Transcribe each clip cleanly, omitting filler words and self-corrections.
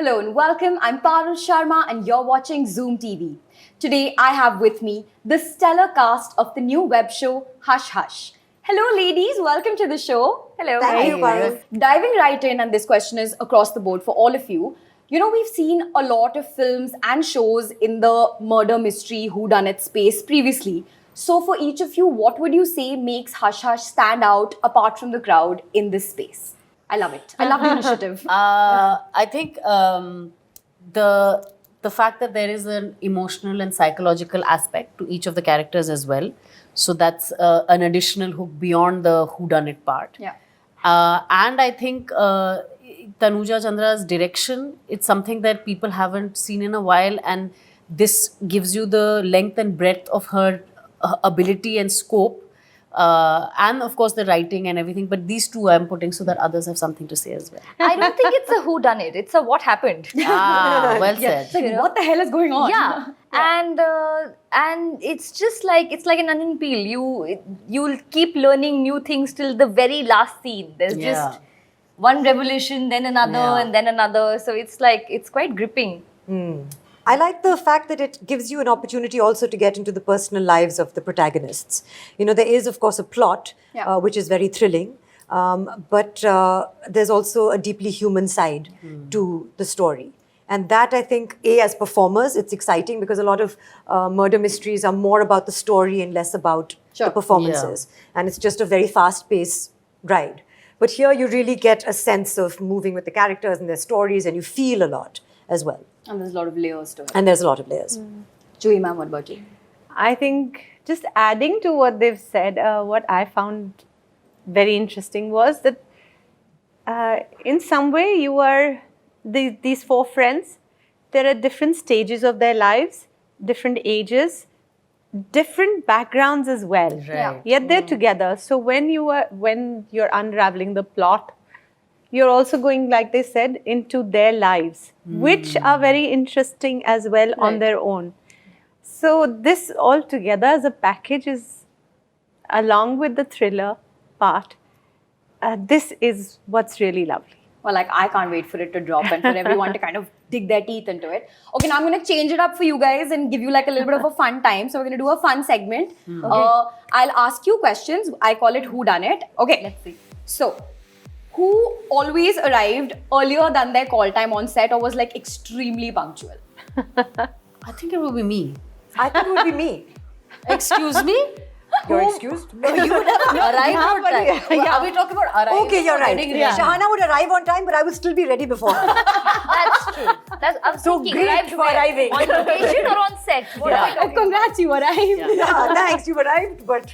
Hello and welcome. I'm Parul Sharma and you're watching Zoom TV. Today I have with me the stellar cast of the new web show Hush Hush. Hello ladies, welcome to the show. Hello. Thank you, Parul. Diving right in, and this question is across the board for all of you. You know, we've seen a lot of films and shows in the murder mystery whodunit space previously. So for each of you, what would you say makes Hush Hush stand out apart from the crowd in this space? I love it. I love the initiative. I think the fact that there is an emotional and psychological aspect to each of the characters as well. So that's an additional hook beyond the whodunit part. Yeah. And I think Tanuja Chandra's direction, it's something that people haven't seen in a while, and this gives you the length and breadth of her ability and scope, and of course the writing and everything. But these two I'm putting so that others have something to say as well. I don't think it's a whodunit. It's a what happened. Well said. It's like, what the hell is going on? Yeah. And it's just like an onion peel. You'll keep learning new things till the very last scene. There's just one revelation, then another, and then another. So it's quite gripping. I like the fact that it gives you an opportunity also to get into the personal lives of the protagonists. You know, there is, of course, a plot, which is very thrilling, but there's also a deeply human side to the story. And that, I think, as performers, it's exciting because a lot of murder mysteries are more about the story and less about the performances. And it's just a very fast-paced ride. But here you really get a sense of moving with the characters and their stories, and you feel a lot as well. And there's a lot of layers to it. And there's a lot of layers. Juhi ma'am, what about you? I think just adding to what they've said, what I found very interesting was that in some way you are these four friends. They're at different stages of their lives, different ages, different backgrounds as well. Right. Yet they're together. So when you're unraveling the plot, you're also going, like they said, into their lives, which are very interesting as well on their own. So this all together as a package is, along with the thriller part, this is what's really lovely. Well, like, I can't wait for it to drop and for everyone to kind of dig their teeth into it. Okay, now I'm going to change it up for you guys and give you like a little bit of a fun time. So we're going to do a fun segment. I'll ask you questions. I call it Who Done It. Okay, let's see. So, who always arrived earlier than their call time on set or was like extremely punctual? I think it will be me. I think it would be me. Excuse me? You're excused? No, you would have arrived on time. Are we talking about arriving? Okay, you're right. Getting ready? Shahana would arrive on time, but I would still be ready before. That's true. I'm So thinking, great arrived for where? arriving. On location or on set? What are we Oh, talking congrats, you arrived. Yeah, thanks, you arrived, but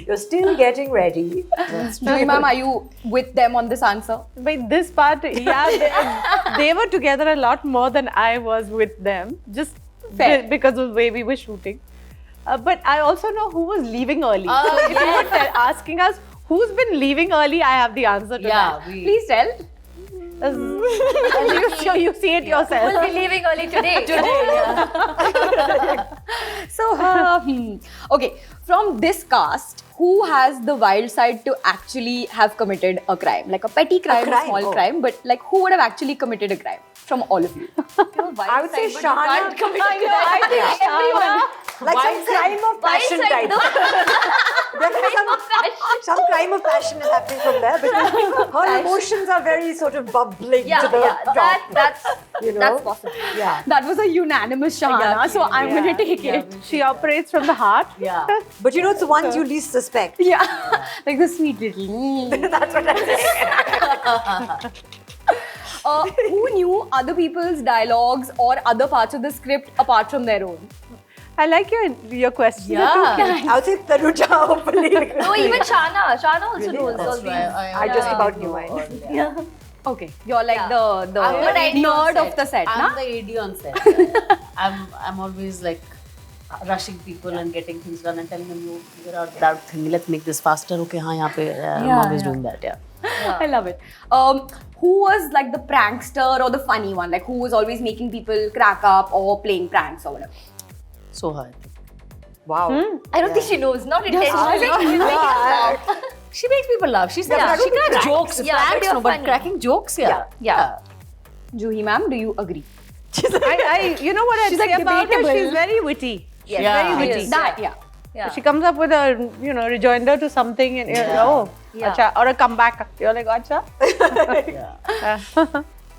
you're still getting ready. Juhi ma'am, are you with them on this answer? But this part, they were together a lot more than I was with them, just because of the way we were shooting. But I also know who was leaving early. So if you were asking us who's been leaving early, I have the answer to that. Please tell. You see it yourself. We'll be leaving early today. So, okay, from this cast, who has the wild side to actually have committed a crime? Like a petty crime, a small crime, but like who would have actually committed a crime from all of you? I would say Shahana. I think everyone. Like some crime of passion type. Some crime of passion is happening from there because her emotions are very sort of bubbling to the top. That's possible. Yeah. That was a unanimous Shahana, so I'm going to take it. She operates from the heart. Yeah. But you know, it's the ones you least suspect. Yeah, like the sweet little. That's what I'm saying. Who knew other people's dialogues or other parts of the script apart from their own? I like your question. Yeah. I would say Tanuja, hopefully. No, even Shahana. Shahana also Really? knows all That's these. right. I just about knew mine. Yeah. Okay, you're like the I'm the nerd of the set, I'm na? the AD on set. I'm always like rushing people and getting things done and telling them, you figure out that thing, let's make this faster. Okay, haan, yahan pe, I'm always doing that, I love it. Who was like the prankster or the funny one? Like who was always making people crack up or playing pranks or whatever? Soha. Wow. I don't think she knows. Not intentionally. She makes people laugh. She cracks jokes. Yeah, Pranks, but no, but funny. cracking jokes, Yeah. Juhi ma'am, do you agree? You know what I'd She's say like about her? debatable. She's very witty. Yes. Yeah. Very witty. Yes. That, yeah. Yeah. She comes up with a rejoinder to something and oh, Yeah. acha, or a comeback. You're like, acha.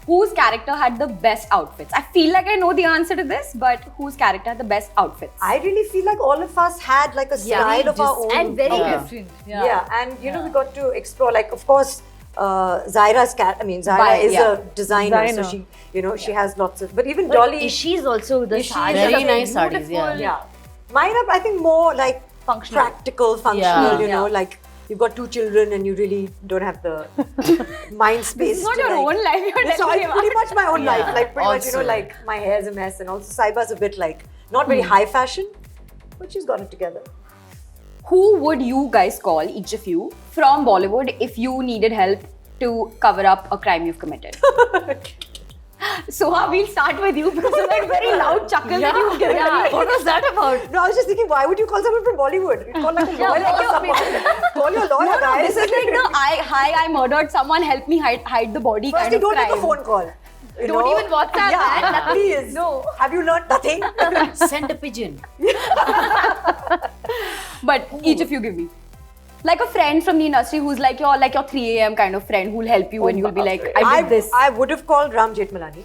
Whose character had the best outfits? I feel like I know the answer to this, but whose character had the best outfits? I really feel like all of us had like a style of our own. And very Yeah. different. Yeah, and you know, we got to explore, like, of course, Zaira's cat. I mean, Zaira is a designer, so she, she has lots of. But even Dolly, She's also the Ishi star. is Very a nice sarees, yeah. yeah, mine are, I think, more like Functional. practical, functional. Yeah. Like you've got 2 children and you really don't have the mind space. It's not to, your like, own life you're It's all telling me pretty about. much my own life. Like pretty much, Also. like my hair's a mess, and also Saiba's a bit like not very high fashion, but she's got it together. Who would you guys call, each of you, from Bollywood if you needed help to cover up a crime you've committed? Soha, we'll start with you because of that very loud chuckle that you've given me. What was that about? No, I was just thinking, why would you call someone from Bollywood? You call like a lawyer or someone. Call your lawyer, No, guys. this is like the I murdered someone, help me hide the body First, kind you of don't crime. make a phone call. You Don't know? even WhatsApp, Yeah, man. please. No. Have you learned nothing? Send a pigeon. But each of you give me. Like a friend from the industry who's like your 3 a.m. kind of friend who'll help you and you'll be like, I did this. I would have called Ram Jethmalani.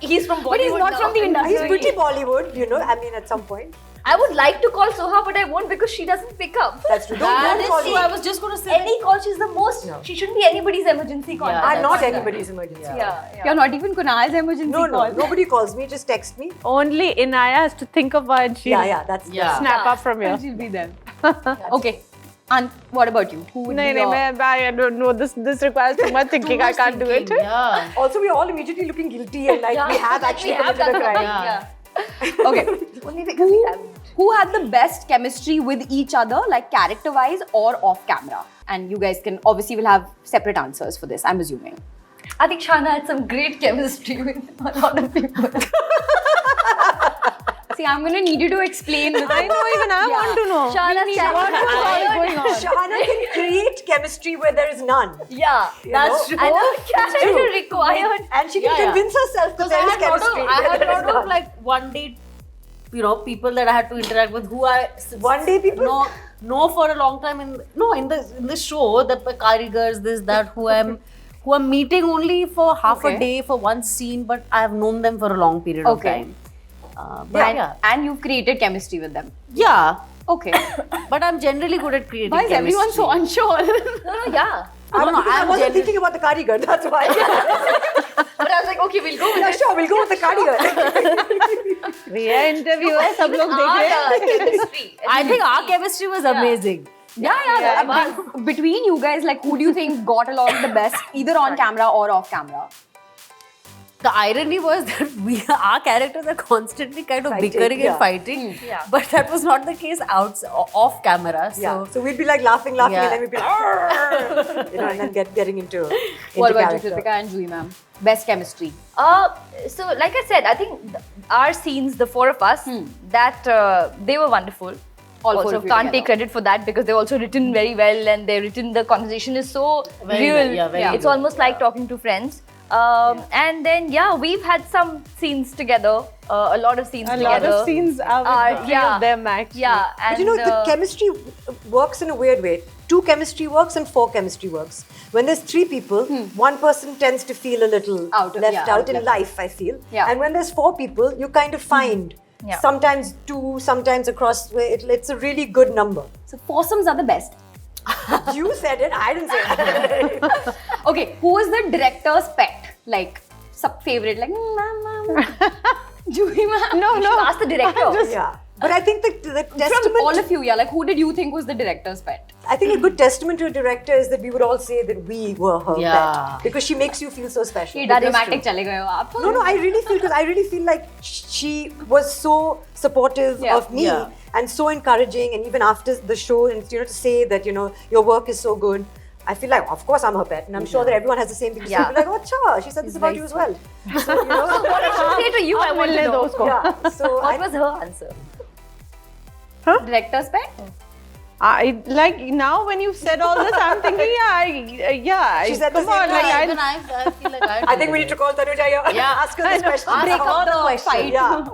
He's from Bollywood. But he's not now. from the industry. He's pretty Bollywood, I mean, at some point. I would like to call Soha, but I won't because she doesn't pick up. That's true. That Don't is call true. me. I was just going to say. Any call, she's the most. No. She shouldn't be anybody's emergency contact. I'm not that's- anybody's emergency. Yeah. You're not even Kunal's emergency No, call. nobody calls me. Just text me. Only Inaya has to think of her and she'll Yeah, that's Yeah. snap up from here. And she'll be there. Okay. And what about you? Who would be No, your... I don't know. This requires too much thinking. I can't do it. Yeah. Also, we're all immediately looking guilty and like we have actually committed a crime. Yeah. Okay. Only because we haven't. Who had the best chemistry with each other, like character-wise or off-camera? And you guys obviously will have separate answers for this, I'm assuming. I think Shahana had some great chemistry with a lot of people. See, I'm gonna need you to explain this. I know, even I want to know. Shahana's What was all going on? Shahana can create chemistry where there is none. Yeah, that's true. And the character required. And she can Yeah, yeah. convince herself that there is chemistry. I where had there a is lot of none. like one day, people that I had to interact with who I One day people? know for a long time in the show, the karigars, this, that, who I'm meeting only for half Okay. a day for one scene, but I have known them for a long period of Okay. time. But And you've created chemistry with them. yeah, Okay. but I'm generally good at creating Why is chemistry. everyone so unsure? No, yeah. I wasn't thinking about the Karigar, that's why. But I was like, okay, we'll go with Yeah, it. sure, we'll go with the Karigar. We are interviewers. सब लोग देख रहे हैं. Chemistry. I think our chemistry was amazing. Yeah. Between you guys, like, who do you think got along the best, either on camera or off camera? The irony was that our characters are constantly kind of Fighting, bickering yeah. and fighting, Yeah. but that was not the case off camera. So Yeah, so we'd be like laughing, Yeah. and then we'd be like, and then getting into What about you, character. Kritika and Juhi ma'am? Best chemistry. So like I said, I think our scenes, the 4 of us, that they were wonderful. All four Also, of you can't together. take credit for that because they're also written very well and they're written. The conversation is so Very real. well, yeah, very It's good. almost like talking to friends. And then we've had some scenes together. A lot of scenes A together. lot of scenes are with three of them actually. Yeah, and But the chemistry works in a weird way. 2 chemistry works and 4 chemistry works. When there's 3 people, one person tends to feel a little left out in life, I feel. Yeah. And when there's 4 people, you kind of find Yeah. sometimes 2, sometimes across, it's a really good number. So foursomes are the best. You said it, I didn't say it. Okay, who is the director's pet? Like, sub favorite, like, Juhi ma'am. you should ask the director. Yeah. But I think the From testament, all of you, like, who did you think was the director's pet? I think a good testament to a director is that we would all say that we were her Yeah. pet. Because she makes you feel so special. That dramatic chale gaye ho aap. No, I really feel like she was so supportive Yeah. of me Yeah. and so encouraging, and even after the show, and to say that your work is so good. I feel like, of course, I'm her pet, and I'm sure that everyone has the same thing to say. Yeah. Like, oh, cha, she said this about you as well. So, What did she say to you? I want to know. yeah. So What was her answer? Director's pet? I like now when you've said all this, I'm thinking, She said the come same on, like line. Even I feel like I think we need to call Tanuja here. Yeah. Ask her this question. Break Break up the the question. fight. Yeah.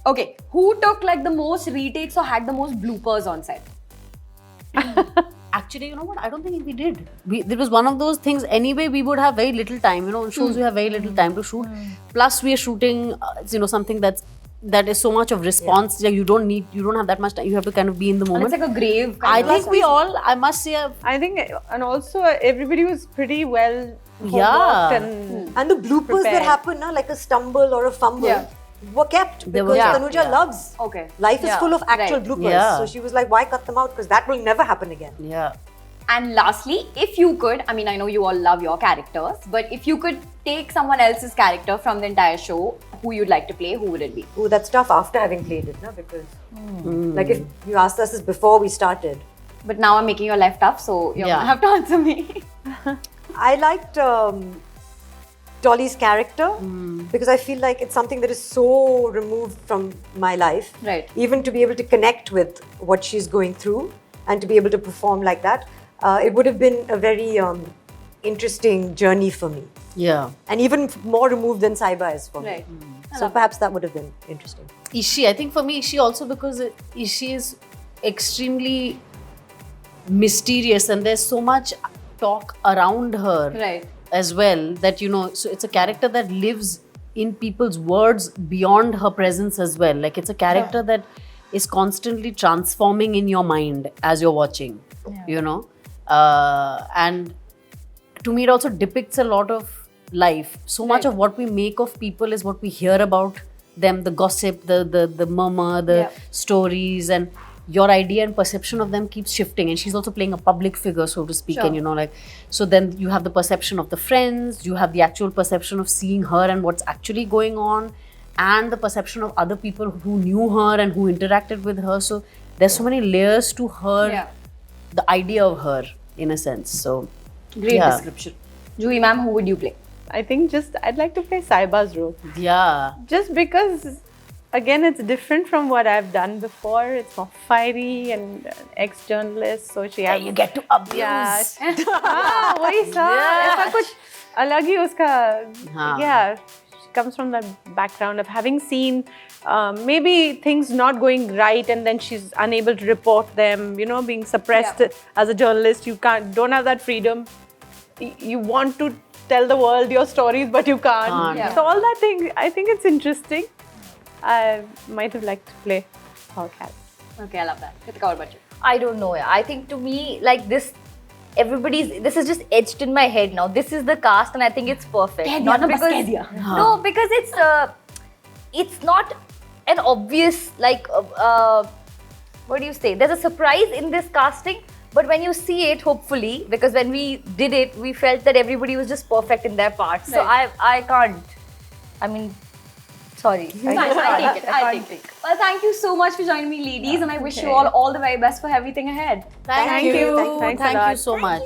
Okay, who took like the most retakes or had the most bloopers on set? Actually, you know what? I don't think we did. There was one of those things. Anyway, we would have very little time. You know, on shows we have very little time to shoot. Plus, we are shooting, something that is so much of response. Yeah. You don't have that much time. You have to kind of be in the And moment. it's like a grave I kind of think we all, I must say, I think, and also everybody was pretty well Yeah. homeworked And the bloopers Prepared. that happen, like a stumble or a fumble, Yeah. were kept They were because kept, Tanuja yeah. loves. Okay. Life is Yeah. full of actual Right. bloopers. Yeah. So she was like, why cut them out? Because that will never happen again. yeah. And lastly, if you could, I mean, I know you all love your characters, but if you could take someone else's character from the entire show, who you'd like to play, who would it be? Oh, that's tough after having played it, no? Because like if you asked us this before we started, But now I'm making your life tough, so you're Yeah. gonna have to answer me. I liked Dolly's character because I feel like it's something that is so removed from my life. Right. Even to be able to connect with what she's going through and to be able to perform like that, it would have been a very interesting journey for me. Yeah. And even more removed than Saiba is for Right. me. So perhaps that would have been interesting. Ishi, I think for me, Ishi also because Ishi is extremely mysterious and there's so much talk around her Right. as well that, so it's a character that lives in people's words beyond her presence as well. Like it's a character that is constantly transforming in your mind as you're watching, and to me it also depicts a lot of life. So much of what we make of people is what we hear about them, the gossip, the murmur, the stories, and your idea and perception of them keeps shifting. And she's also playing a public figure, so to speak. Sure. And so then you have the perception of the friends, you have the actual perception of seeing her and what's actually going on, and the perception of other people who knew her and who interacted with her. So there's so many layers to her, the idea of her in a sense. So Great description. Juhi ma'am, who would you play? I think I'd like to play Saiba's role. yeah. Just because, again, it's different from what I've done before. It's more fiery and ex-journalist, so she has... You get to abuse. Yeah. वही सब ऐसा कुछ अलग ही उसका. Yeah, she comes from that background of having seen maybe things not going right and then she's unable to report them, being suppressed as a journalist. You don't have that freedom. You want to tell the world your stories, but you can't. Yeah. So all that thing, I think it's interesting. I might have liked to play our character. Okay, I love that. Kritika, what about you? I don't know. I think to me, like this is just etched in my head now. This is the cast, and I think it's perfect. Not because no, because it's not an obvious what do you say? There's a surprise in this casting, but when you see it, hopefully, because when we did it, we felt that everybody was just perfect in their parts. So I can't. I mean, sorry. I'll take it. Well, thank you so much for joining me, ladies, and I wish you all the very best for everything ahead. Thank you. Thanks a Thank you lot. so much.